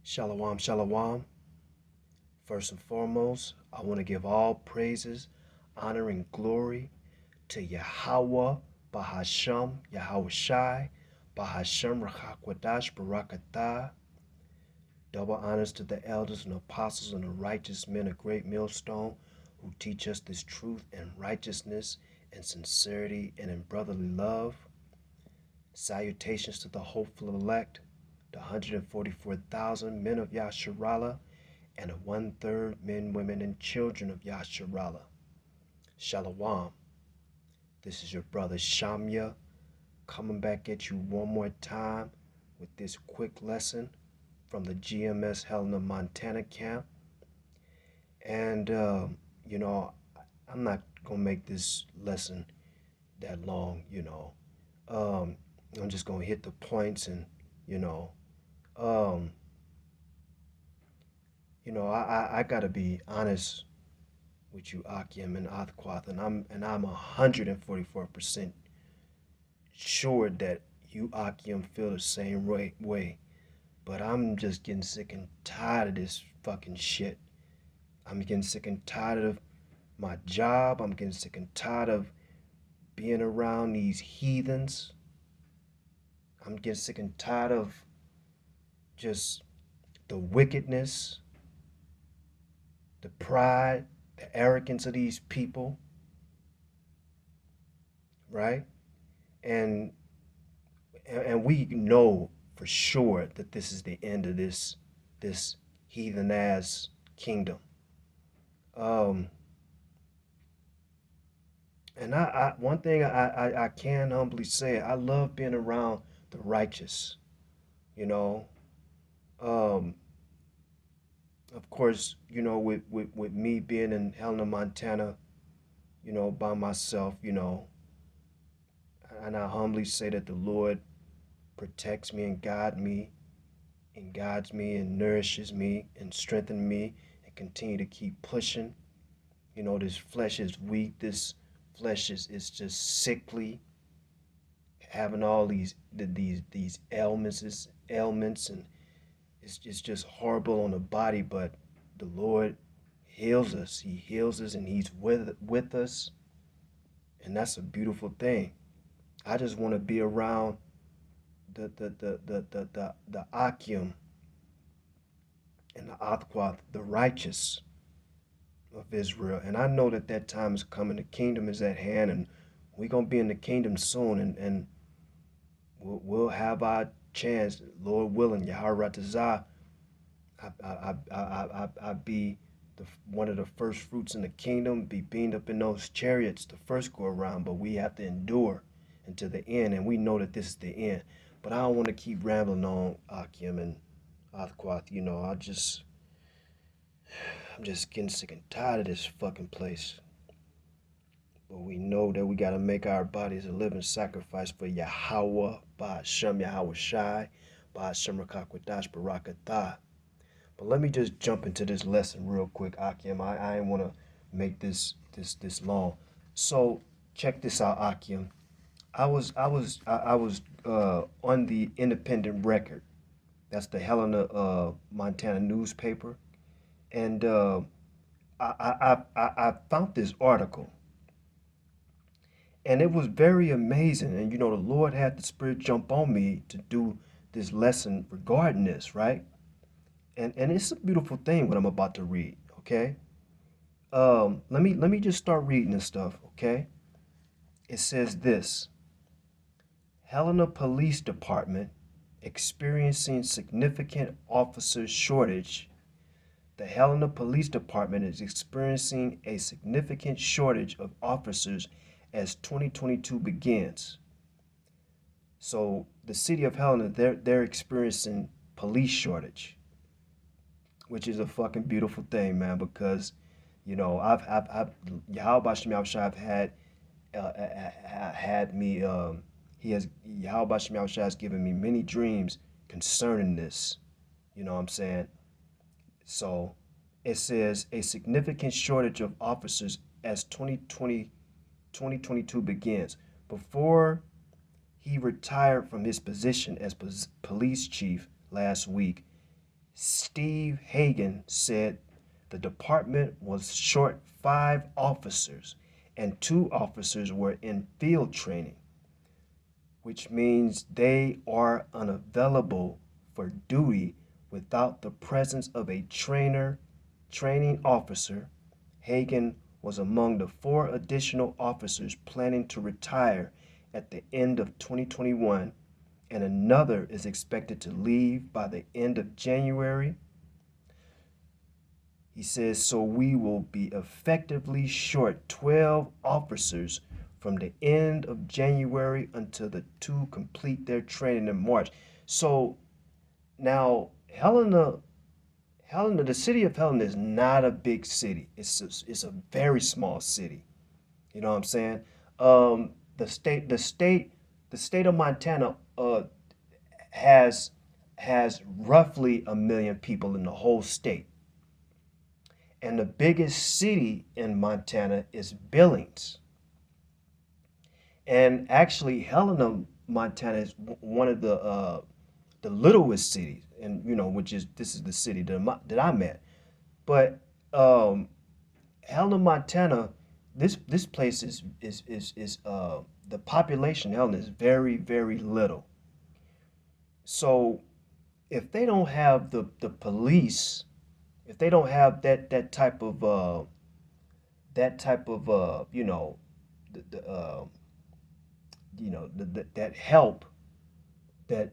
Shalom, shalom. First and foremost, I want to give all praises, honor, and glory to Yahweh, Bahasham, Yahweh Shai, Bahasham, Rachakwadash, Barakatah. Double honors to the elders and apostles and the righteous men of great millstone who teach us this truth and righteousness and sincerity and in brotherly love. Salutations to the hopeful elect, the 144,000 men of Yasharallah, and the one-third men, women, and children of Yasharallah. Shalom. This is your brother Shamya coming back at you one more time with this quick lesson from the GMS Helena, Montana camp. And, I'm not going to make this lesson that long, I'm just going to hit the points and, you know, um, I gotta be honest with you, Akim and Athquath, and I'm 144% sure that you, Akim, feel the same way. But I'm just getting sick and tired of this fucking shit. I'm getting sick and tired of my job. I'm getting sick and tired of being around these heathens. I'm getting sick and tired of just the wickedness, the pride, the arrogance of these people, right? And and we know for sure that this is the end of this heathen ass kingdom. Um, and I one thing I can humbly say, I love being around the righteous. You know, um, of course, with me being in Helena, Montana, by myself, and I humbly say that the Lord protects me and guides me and nourishes me and strengthens me and continue to keep pushing. This flesh is weak. This flesh is just sickly, having all these ailments, and it's just horrible on the body. But the Lord heals us. He heals us, and He's with us, and that's a beautiful thing. I just want to be around the Akim and the Athquath, the righteous of Israel. And I know that that time is coming. The kingdom is at hand, and we're going to be in the kingdom soon, and we'll have our chance, Lord willing, Yahweh Ratazah. I be one of the first fruits in the kingdom, be beamed up in those chariots the first go around, but we have to endure until the end, and we know that this is the end. But I don't want to keep rambling on, Akim and Athquath. I'm just getting sick and tired of this fucking place. But we know that we got to make our bodies a living sacrifice for Yahweh, Ba'ashem Yahweh Shai, Ba'ashem Rakakwadash Barakatah. But let me just jump into this lesson real quick, Akim. I ain't want to make this long. So check this out, Akim. I was on the Independent Record. That's the Helena, Montana newspaper, and I found this article, and it was very amazing. And the Lord had the Spirit jump on me to do this lesson regarding this, right? And it's a beautiful thing what I'm about to read. Okay. Let me just start reading this stuff. Okay. It says this: Helena Police Department experiencing significant officer shortage. The Helena Police Department is experiencing a significant shortage of officers as 2022 begins. So the city of Helena, they're experiencing police shortage, which is a fucking beautiful thing, man. Because I've Yahweh Shem Yahushua have had me. He has Yahweh Shem Yahushua has given me many dreams concerning this. You know what I'm saying? So it says a significant shortage of officers as 2022 begins. Before he retired from his position as police chief last week, Steve Hagan said the department was short 5 officers and 2 officers were in field training, which means they are unavailable for duty without the presence of a training officer. Hagan was among the 4 additional officers planning to retire at the end of 2021, and another is expected to leave by the end of January. He says, so we will be effectively short 12 officers from the end of January until the 2 complete their training in March. So now, Helena, the city of Helena is not a big city. It's a very small city. You know what I'm saying? The state of Montana has has roughly 1 million people in the whole state, and the biggest city in Montana is Billings. And actually, Helena, Montana is one of the littlest cities, and which is this is the city that I'm at. But um, Helena, Montana, this place is the population in Helena is very very little. So if they don't have the police, if they don't have that type of the that help that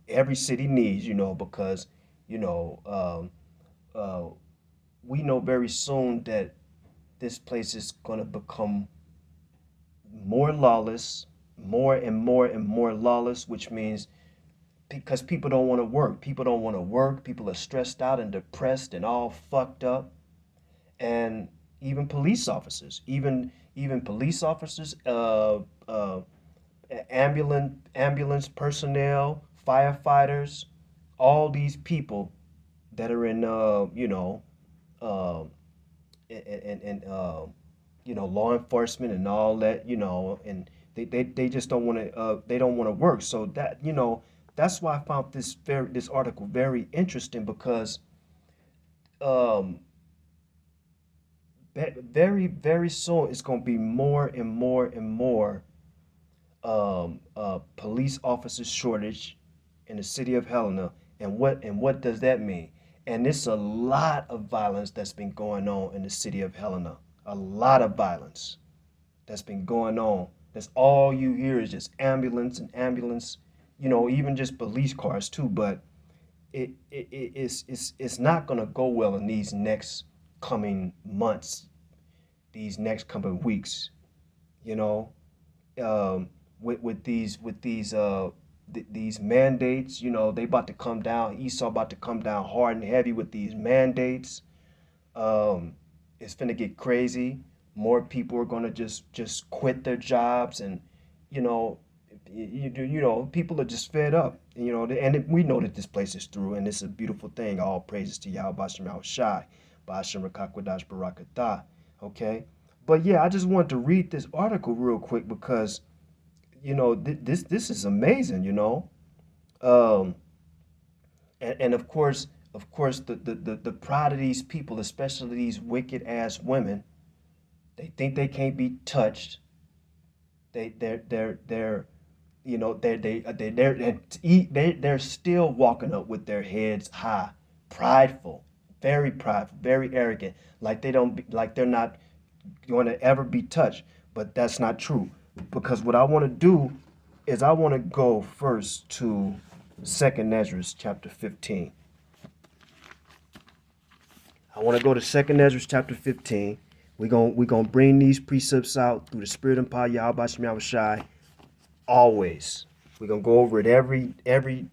every city needs, because you know uh, we know very soon that this place is going to become more lawless, more and more and more lawless, which means because people don't want to work. People don't want to work. People are stressed out and depressed and all fucked up. And even police officers, even police officers, ambulance personnel, firefighters, all these people that are in uh, and law enforcement and all that, and they just don't want to they don't want to work. So that's why I found this article very interesting, because um very very soon it's going to be more and more and more police officers shortage in the city of Helena. And what does that mean? And it's a lot of violence that's been going on in the city of Helena. A lot of violence that's been going on. That's all you hear is just ambulance and ambulance, even just police cars too. But it's not gonna go well in these next coming months, these next coming weeks, you know, with these mandates. They about to come down. Esau about to come down hard and heavy with these mandates. Um, it's finna get crazy. More people are gonna just quit their jobs, and you know, people are just fed up. We know that this place is through, and it's a beautiful thing. All praises to Yahweh Bashem Shai, Bashem Rakakwadash Barakatah. Okay, but yeah, I just wanted to read this article real quick because this is amazing. Um, and of course, the pride of these people, especially these wicked ass women, they think they can't be touched. They're they're still walking up with their heads high, prideful, very arrogant, like they're not going to ever be touched. But that's not true, because what I want to do is I want to go first to Second Ezra chapter 15. I want to go to Second Ezra chapter 15. We're gonna bring these precepts out through the spirit and power Yahweh Shem Yahweh Shai. Always. We're gonna go over it every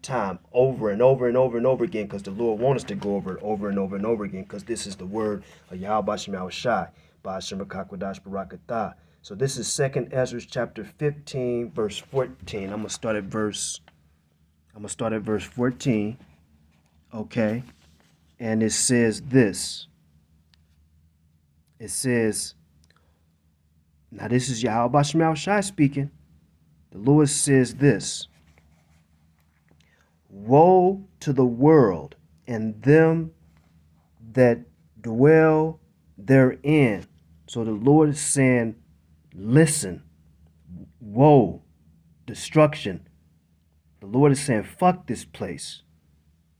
time, over and over and over and over again, because the Lord wants us to go over it over and over and over again, because this is the word of Yahweh Shem Yahweh Shai. Barakatah. So this is Second Ezra chapter 15, verse 14. I'm gonna start at verse 14. Okay. And it says this. It says, now this is Yahweh Shem Yahweh Shai speaking. The Lord says this: woe to the world, and them that dwell therein. So the Lord is saying, listen, woe, destruction. The Lord is saying, fuck this place.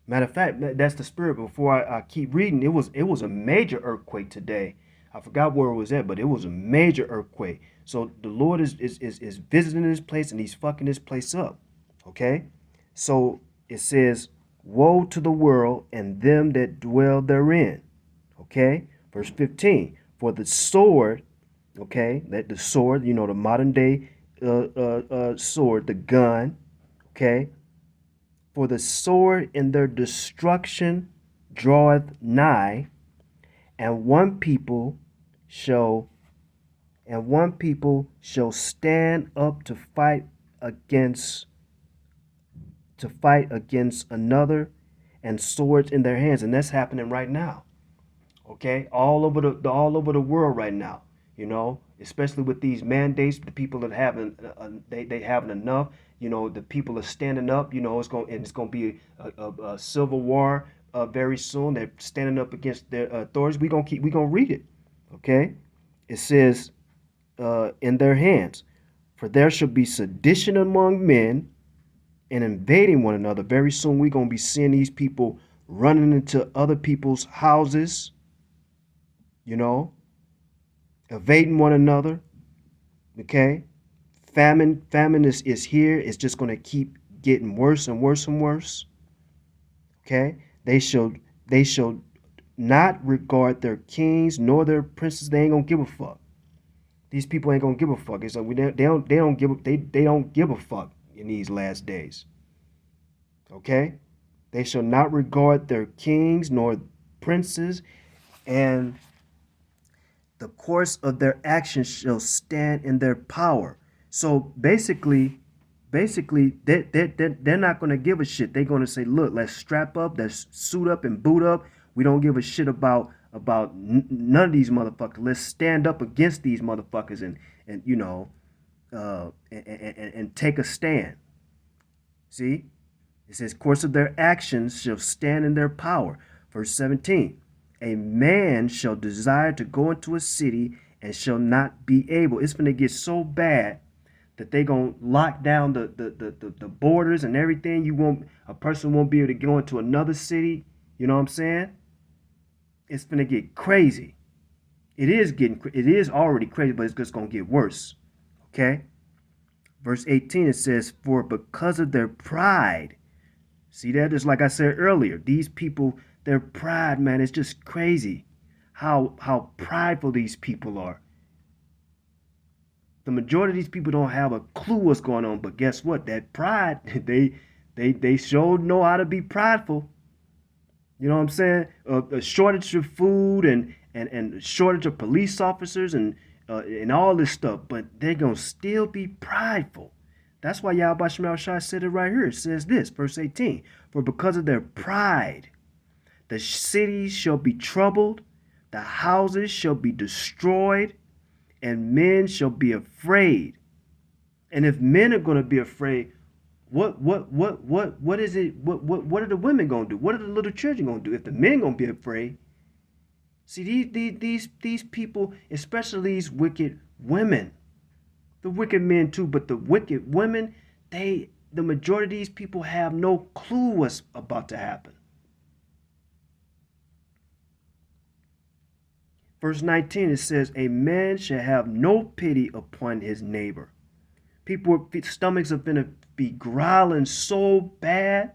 Matter of fact, that's the spirit. Before I keep reading, it was a major earthquake today. I forgot where it was at, but it was a major earthquake. So the Lord is visiting this place and he's fucking this place up. Okay? So it says, woe to the world and them that dwell therein. Okay? Verse 15. For the sword, okay, that the sword, you know, the modern day sword, the gun, okay? For the sword in their destruction draweth nigh, and one people shall stand up against to fight against another, and swords in their hands. And that's happening right now. Okay, all over the world right now, you know, especially with these mandates. The people that haven't they haven't enough, you know, the people are standing up, you know. It's going to be a civil war very soon. They're standing up against their authorities. We're going to read it. Okay, it says in their hands, for there shall be sedition among men and invading one another. Very soon we're going to be seeing these people running into other people's houses, you know, evading one another. Okay, famine is here. It's just going to keep getting worse and worse and worse. Okay, they shall not regard their kings nor their princes. They ain't gonna give a fuck. These people ain't gonna give a fuck. It's like they don't give a fuck in these last days. Okay, they shall not regard their kings nor princes, and the course of their actions shall stand in their power. So basically, they're not going to give a shit. They're going to say, look, let's strap up, let's suit up and boot up. We don't give a shit about none of these motherfuckers. Let's stand up against these motherfuckers and you know, and take a stand. See? It says, course of their actions shall stand in their power. Verse 17. A man shall desire to go into a city and shall not be able. It's going to get so bad that they going to lock down the borders and everything. A person won't be able to go into another city. You know what I'm saying? It's going to get crazy. It is already crazy, but it's just going to get worse. Okay? Verse 18, it says, for because of their pride. See that? Just like I said earlier, these people, their pride, man, is just crazy. How prideful these people are. The majority of these people don't have a clue what's going on, but guess what? That pride, they sure know how to be prideful. You know what I'm saying? A shortage of food and shortage of police officers and all this stuff, but they're gonna still be prideful. That's why Yahweh Shema Shai said it right here. It says this, verse 18, for because of their pride, the cities shall be troubled, the houses shall be destroyed, and men shall be afraid. And if men are going to be afraid, what is it? What are the women going to do? What are the little children going to do if the men going to be afraid? See, these people, especially these wicked women, the wicked men too, but the wicked women, the majority of these people have no clue what's about to happen. Verse 19, it says, a man shall have no pity upon his neighbor. People's stomachs are going to be growling so bad.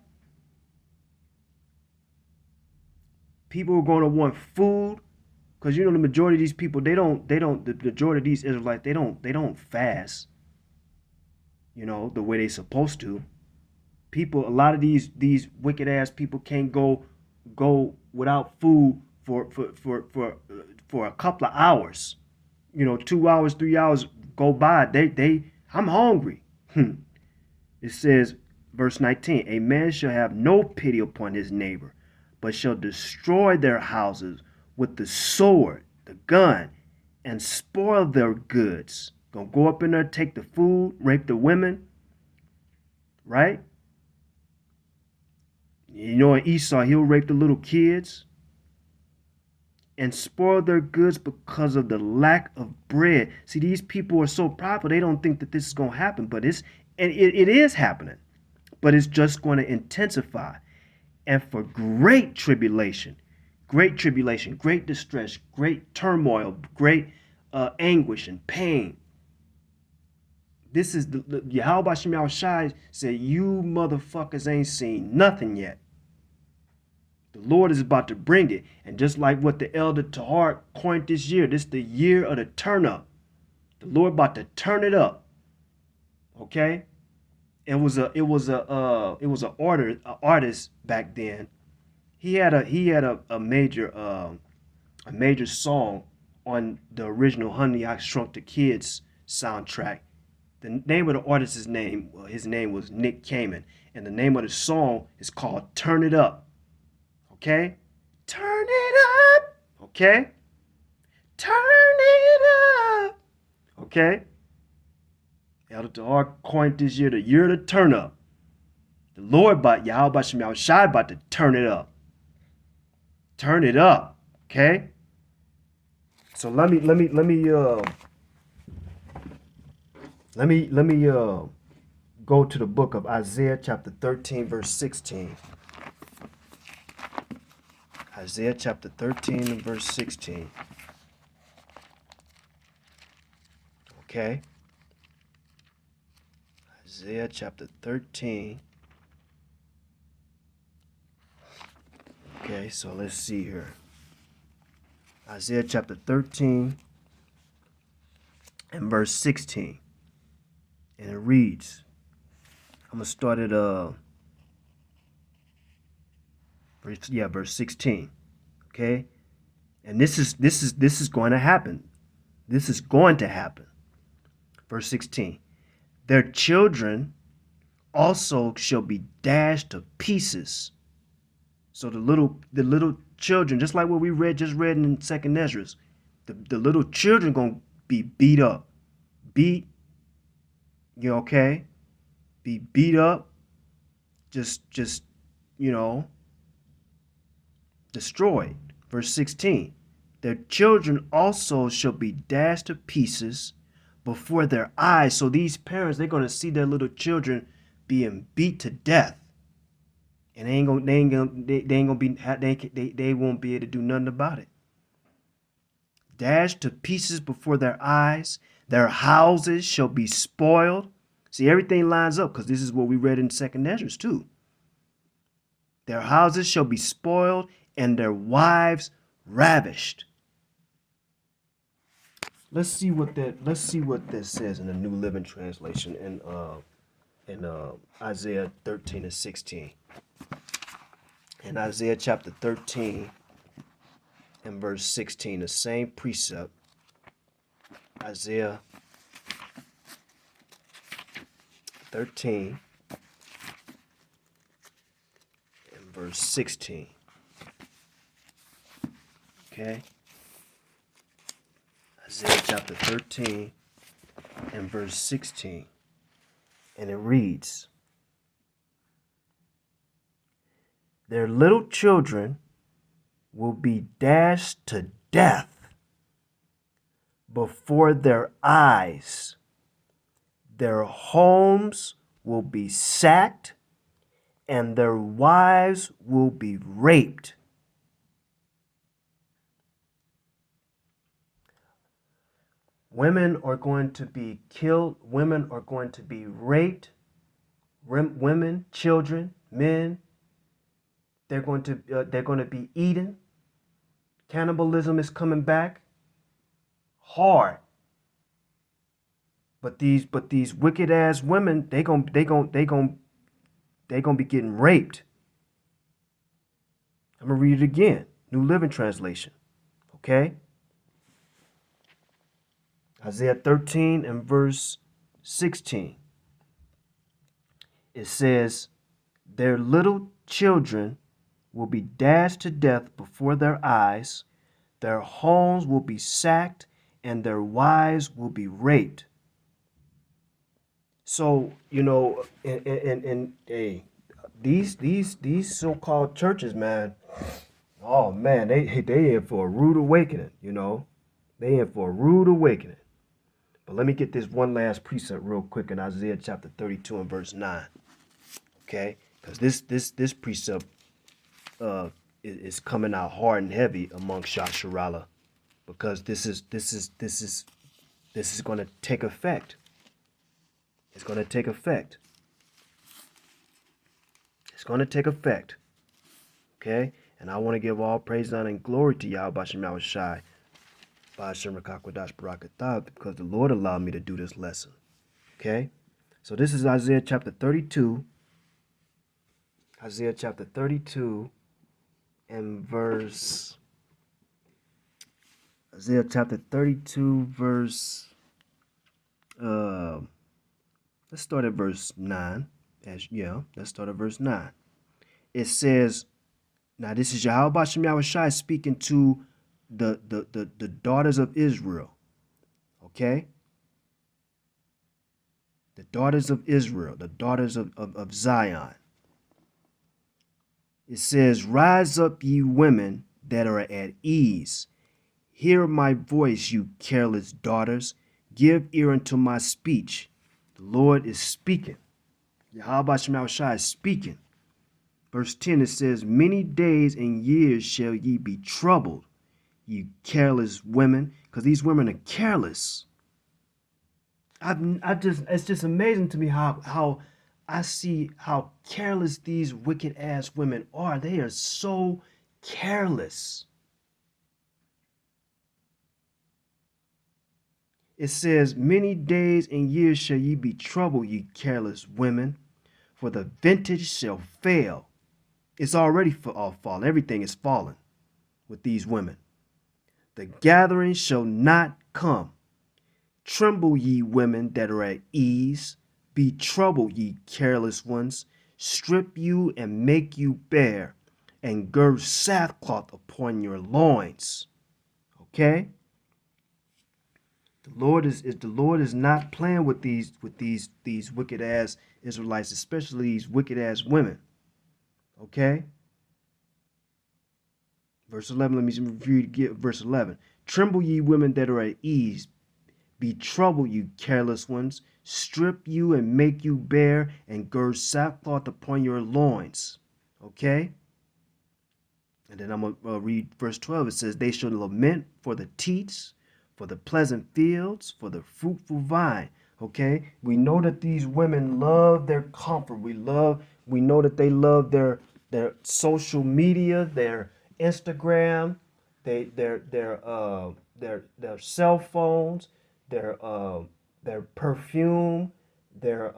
People are going to want food. Because you know the majority of these people, the majority of these Israelites, they don't fast, you know, the way they supposed to. A lot of these wicked ass people can't go without food for a couple of hours. You know, 2 hours, 3 hours go by. I'm hungry. It says, verse 19, a man shall have no pity upon his neighbor, but shall destroy their houses with the sword, the gun, and spoil their goods. Gonna go up in there, take the food, rape the women, right? You know, in Esau, he'll rape the little kids and spoil their goods because of the lack of bread. See, these people are so prideful, they don't think that this is going to happen, but it is happening, but it's just going to intensify. And for great tribulation, great distress, great turmoil, great anguish and pain. This is the Yahweh Shem Shai said, you motherfuckers ain't seen nothing yet. The Lord is about to bring it. And just like what the elder Tahar coined this year, this is the year of the turn up. The Lord about to turn it up. Okay? It was an artist back then. He had a major song on the original Honey I Shrunk the Kids soundtrack. The name of the artist's name, his name was Nick Kamen, and the name of the song is called Turn It Up. Okay? Turn it up. Okay? Turn it up. Okay? Elder Tahar coined this year the year of the turn up. The Lord Yahweh Shem Shai about to turn it up. Turn it up. Okay? So let me go to the book of Isaiah chapter 13 verse 16. Isaiah chapter 13 and verse 16. Okay? Isaiah chapter 13. Okay, so let's see here. Isaiah chapter 13 and verse 16. And it reads, I'm going to start at verse 16. Okay? And this is going to happen. This is going to happen. Verse 16. Their children also shall be dashed to pieces. So the little children, just like what we just read in Second Ezra, the little children gonna be beat up. You okay? Be beat up, just destroyed. Verse 16. Their children also shall be dashed to pieces before their eyes. So these parents, they're gonna see their little children being beat to death. And they won't be able to do nothing about it. Dashed to pieces before their eyes. Their houses shall be spoiled. See, everything lines up because this is what we read in Second Ezra too. Their houses shall be spoiled and their wives ravished. Let's see what that says in the New Living Translation in Isaiah 13 and 16. In Isaiah chapter 13 and verse 16, the same precept. Isaiah 13 and verse 16. Okay? Isaiah chapter 13 and verse 16. And it reads, their little children will be dashed to death before their eyes. Their homes will be sacked and their wives will be raped. Women are going to be killed. Women are going to be raped. Women, children, men, they're going to be eaten. Cannibalism is coming back hard. But these wicked ass women, they gonna be getting raped. I'm gonna read it again. New Living Translation. Okay? Isaiah 13 and verse 16. It says, their little children will be dashed to death before their eyes, their homes will be sacked, and their wives will be raped. So, these so-called churches, man. Oh man, they in for a rude awakening. They in for a rude awakening. But let me get this one last precept real quick in Isaiah chapter 32 and verse 9. Okay, because this precept is coming out hard and heavy among Shasharala, because this is going to take effect. It's going to take effect. It's going to take effect. Okay? And I want to give all praise, honor, and glory to Yahweh Bashem Yahweh Shai, because the Lord allowed me to do this lesson. Okay? So this is Isaiah chapter 32. Isaiah chapter 32 and verse... Isaiah chapter 32 verse... let's start at verse 9. Let's start at verse 9. It says, now this is Yahweh Bashem Yahweh Shai speaking to the daughters of Israel. Okay? The daughters of Israel, the daughters of Zion. It says, rise up, ye women that are at ease. Hear my voice, you careless daughters. Give ear unto my speech. The Lord is speaking. Yahweh Bashem Yahweh Shai is speaking. Verse 10, it says, many days and years shall ye be troubled, you careless women, because these women are careless. It's just amazing to me how I see how careless these wicked ass women are. They are so careless. It says, many days and years shall ye be troubled, ye careless women, for the vintage shall fail. It's already fallen. Everything is fallen with these women. The gathering shall not come. Tremble, ye women that are at ease. Be troubled, ye careless ones. Strip you and make you bare, and gird sackcloth upon your loins. Okay? The Lord is not playing with these wicked ass Israelites, especially these wicked ass women. Okay? Verse 11, let me read verse 11. Tremble, ye women that are at ease. Be troubled, you careless ones. Strip you and make you bare, and gird sackcloth upon your loins. Okay? And then I'm going to read verse 12. It says, they shall lament for the teats, for the pleasant fields, for the fruitful vine. Okay? We know that these women love their comfort. We know that they love their social media, their Instagram, their cell phones, their perfume, their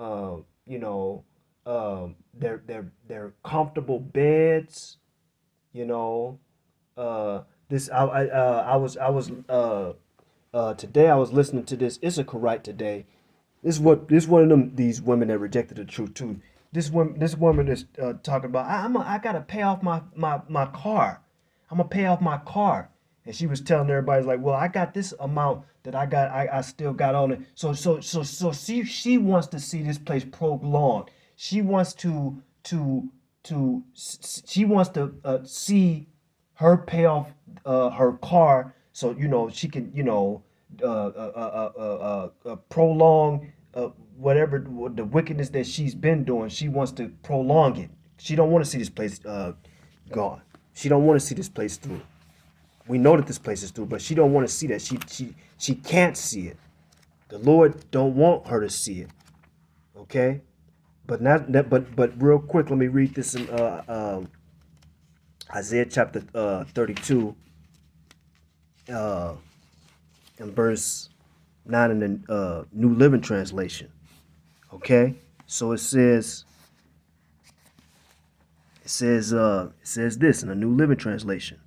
their comfortable beds. Today I was listening to this Issacharite today. This is one of these women that rejected the truth too. This woman is talking about, I gotta pay off my car. I'm gonna pay off my car. And she was telling everybody, like, well, I got this amount that I still got on it. So she wants to see this place prolonged. She wants to see her pay off her car, so she can prolong whatever the wickedness that she's been doing. She wants to prolong it. She don't want to see this place gone. She don't want to see this place through. We know that this place is through, but she don't want to see that. She can't see it. The Lord don't want her to see it. Okay? But real quick, let me read this in Isaiah chapter 32 and verse 9 in the New Living Translation. Okay? So it says this in the New Living Translation.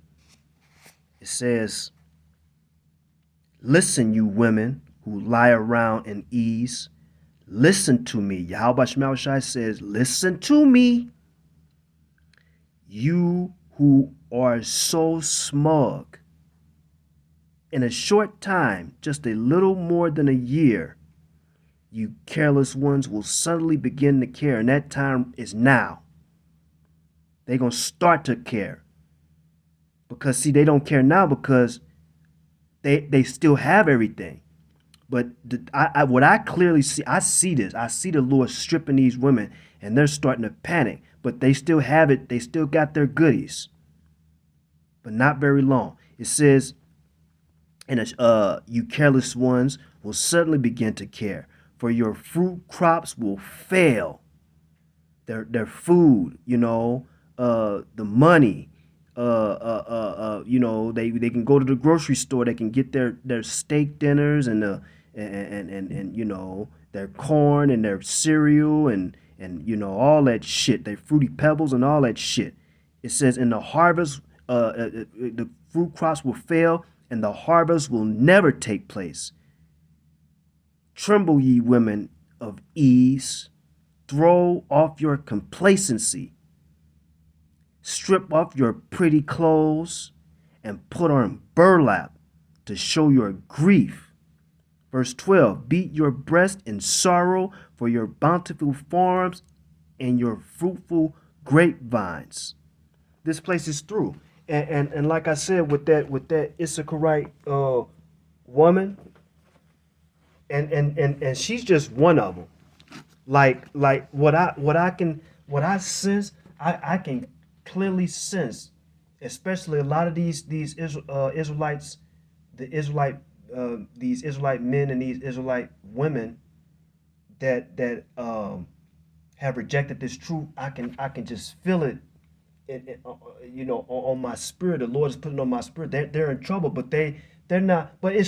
It says, listen, you women who lie around in ease. Listen to me. Yahweh Bashem Shai says, listen to me. You who are so smug. In a short time, just a little more than a year, you careless ones will suddenly begin to care, and that time is now. They're going to start to care. Because, see, they don't care now because they still have everything. But what I clearly see, I see this. I see the Lord stripping these women, and they're starting to panic. But they still have it. They still got their goodies. But not very long. It says, and you careless ones will suddenly begin to care, for your fruit crops will fail. Their food, the money, they can go to the grocery store, they can get their steak dinners and their corn and their cereal and all that shit, their fruity pebbles and all that shit. It says in the harvest, the fruit crops will fail and the harvest will never take place. Tremble, ye women of ease. Throw off your complacency. Strip off your pretty clothes and put on burlap to show your grief. Verse 12, beat your breast in sorrow for your bountiful farms and your fruitful grapevines. This place is through. And like I said, with that Issacharite woman, and she's just one of them. Like what I sense, I can clearly sense, especially a lot of these Israelites, these Israelite men and these Israelite women that have rejected this truth. I can just feel it, on my spirit. The Lord is putting on my spirit. They're in trouble, but they're not. But it's